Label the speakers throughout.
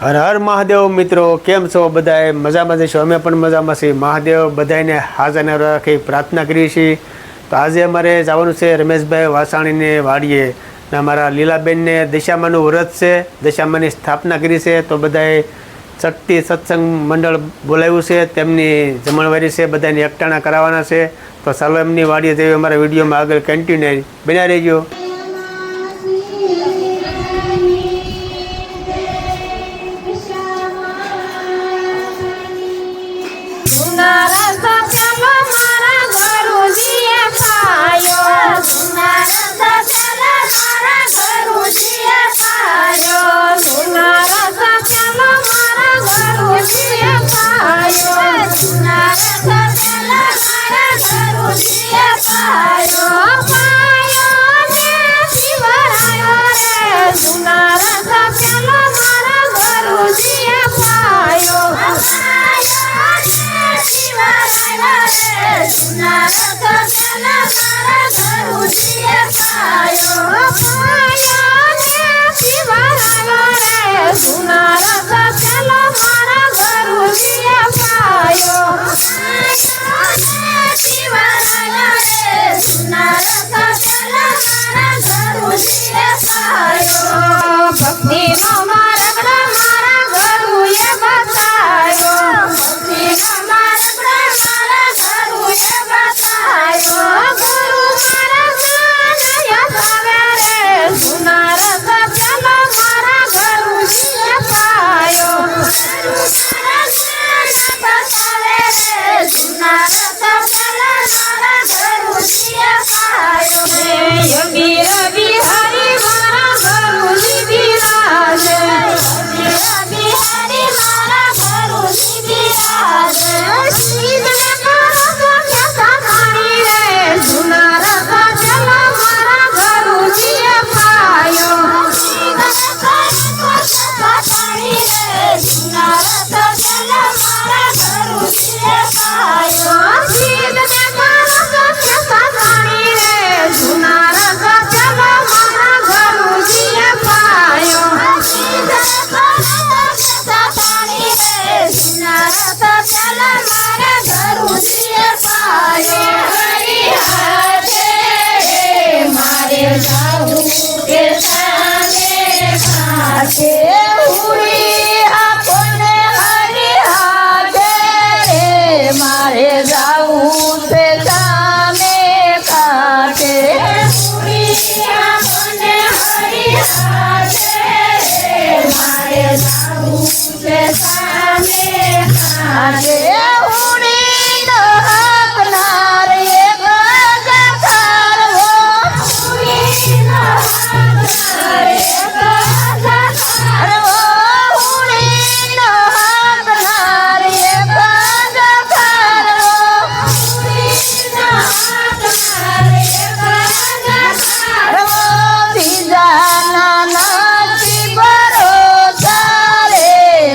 Speaker 1: હર હર મહાદેવ મિત્રો, કેમ છો બધાએ? મજામાં જઈશું, અમે પણ મજામાં છીએ. મહાદેવ બધાને હાજર રાખી પ્રાર્થના કરીએ છીએ. તો આજે અમારે જવાનું છે રમેશભાઈ વાસાણીને વાડીએ. ને અમારા લીલાબેનને દશામાનું વ્રત છે, દશામાની સ્થાપના કરી છે. તો બધાએ શક્તિ સત્સંગ મંડળ બોલાવ્યું છે, તેમની જમણવારી છે, બધાને એકટાણા કરાવવાના છે. તો ચાલો એમની વાડીએ જઈએ. અમારા વિડીયોમાં આગળ કન્ટિન્યુ બન્યા રહેજો.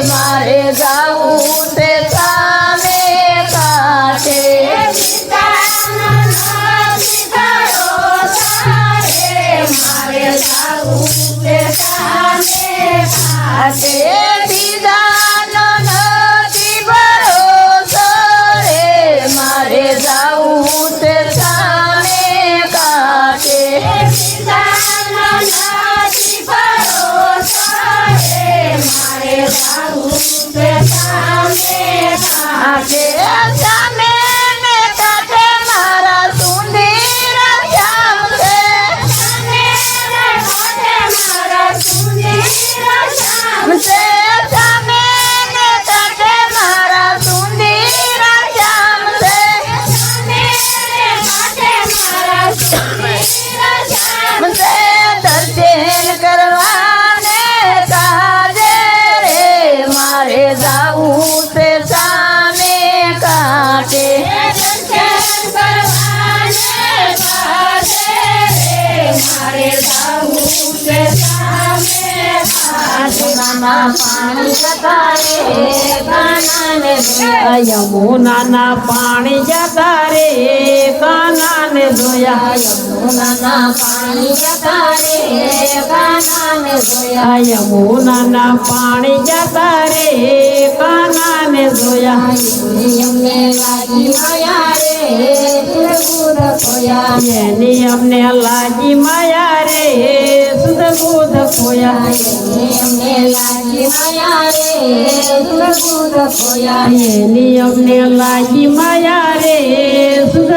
Speaker 2: મારે જાવું તે પાણી જતા રે કાનાને જોયા યમુનાના પાણી જતા રે કાનાને જોયા યમુનાના પાણી જતા રે કાનાને જોયા યમુનાના પાણી જતા રે કાનાને જોયા અમને લાગી માયા રે સુધ ખોયા એની અમને લાગી માયા રે સુધ ખોયા અમને લાગી માયા રે સુધ ખોયા એની અમને લાગી માયા રે સુધ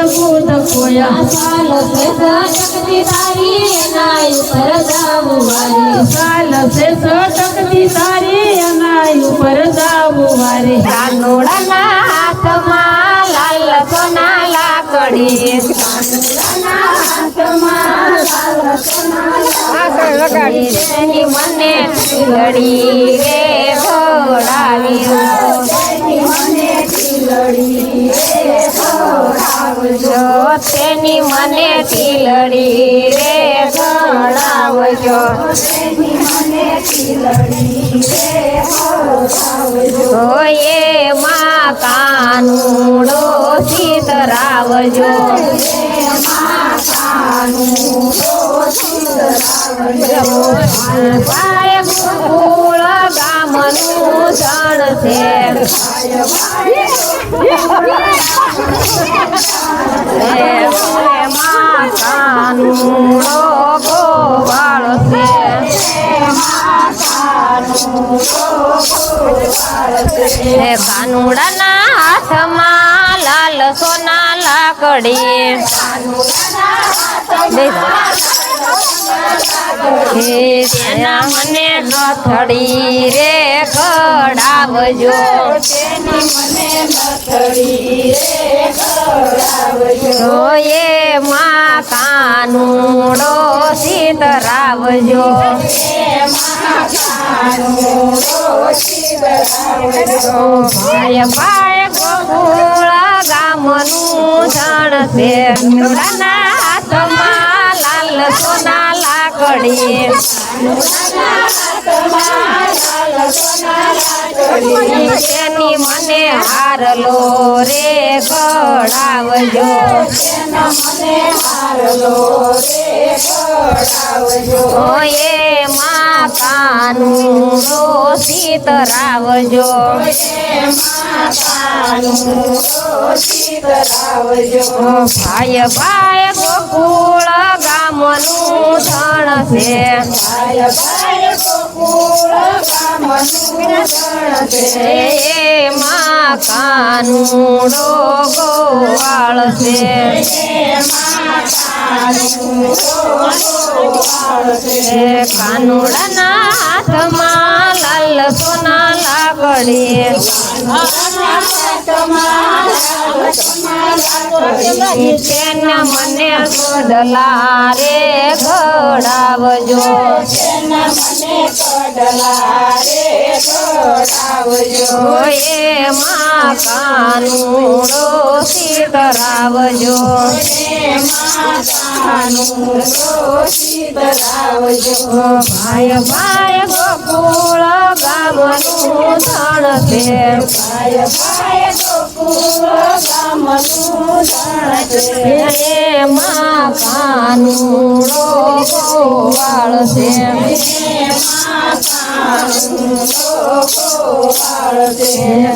Speaker 2: ખોયા સાલ સે સટકતી તારી એના ઉપર જાવું વારે સાલ સે સટકતી તારી એના ઉપર જાવું વારે કાનોડાના હાથમાં લાલ સોના લાકડી કાનોડાના હાથમાં લાલ સોના લાકડી તેની મને ટીલડી રે ઘોડાવ્યો તેની મને ટીલડી રે ઘોડાવજો તેની મને ટીલડી રે ઘોડાવજો તેની મને ટીલડી રે ઘોડાવજો એ માં કાનુડો સીતરાવજો માં કાનુડો સીતરાવજો પાય ગોકુળ ગામનું જણ છે માં કાનુડો ગોવાળ છે કાનુડાના હાથમાં લાલ સોના લાકડી તેના મને નથડી રે કડાવજો તેની મને નથડી રે કડાવજો એ માં કાનુડો સીતરાવજો ભાય ભાય ગોકુળ ગામનું જણ છે કાનુડાના હાથમાં લાલ સોના લાકડી તેની મને હારલો રે ઘડાવજો મને હારલો રે ઘડાવજો એ માં કાનુડો સીતરાવજો ભાય ભાય ગોકુળ ગામનું ધણ છે ભાય ભાય ગોકુળ ગામનું ધણ છે માં કાનુડો ગોવાળ છે કાનુડાના હાથમાં લાલ સોના લાકડી તેના મને કડલા રે ઘડાવજો એ માં કાનુડો સીતરાવજો ભાય ભાય ગોકુળ ગામનું ધણ છે ભાય ભાય ગોકુળ ગામનું ધણ છે માં કાનુડો ગોવાળ છે માં કાનુડો ગોવાળ છે